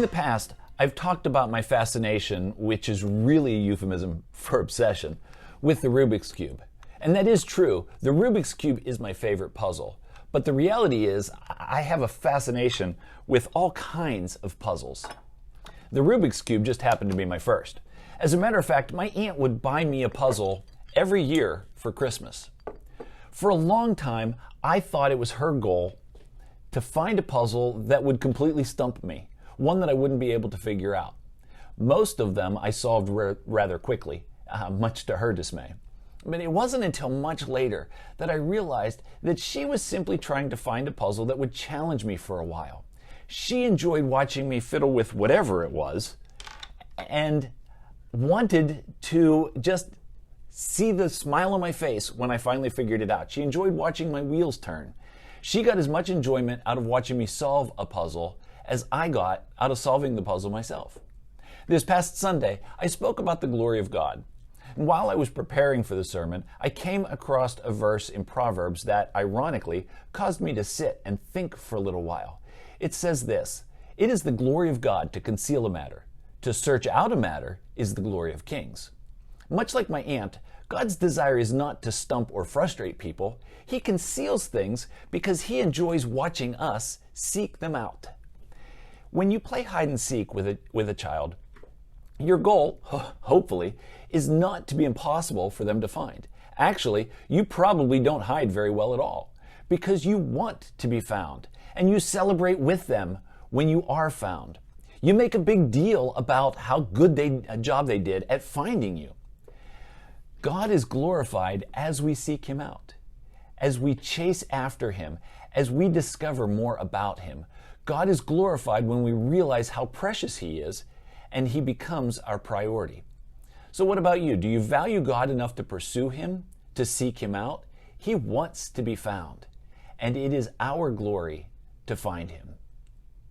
the past, I've talked about my fascination, which is really a euphemism for obsession, with the Rubik's Cube. And that is true. The Rubik's Cube is my favorite puzzle. But the reality is, I have a fascination with all kinds of puzzles. The Rubik's Cube just happened to be my first. As a matter of fact, my aunt would buy me a puzzle every year for Christmas. For a long time, I thought it was her goal to find a puzzle that would completely stump me, one that I wouldn't be able to figure out. Most of them I solved rather quickly, much to her dismay. But it wasn't until much later that I realized that she was simply trying to find a puzzle that would challenge me for a while. She enjoyed watching me fiddle with whatever it was and wanted to just see the smile on my face when I finally figured it out. She enjoyed watching my wheels turn. She got as much enjoyment out of watching me solve a puzzle as I got out of solving the puzzle myself. This past Sunday, I spoke about the glory of God. And while I was preparing for the sermon, I came across a verse in Proverbs that, ironically, caused me to sit and think for a little while. It says this: "It is the glory of God to conceal a matter. To search out a matter is the glory of kings." Much like my aunt, God's desire is not to stump or frustrate people. He conceals things because He enjoys watching us seek them out. When you play hide and seek with a child, your goal, hopefully, is not to be impossible for them to find. Actually, you probably don't hide very well at all because you want to be found and you celebrate with them when you are found. You make a big deal about how good a job they did at finding you. God is glorified as we seek Him out, as we chase after Him, as we discover more about Him. God is glorified when we realize how precious He is and He becomes our priority. So what about you? Do you value God enough to pursue Him, to seek Him out? He wants to be found, and it is our glory to find Him.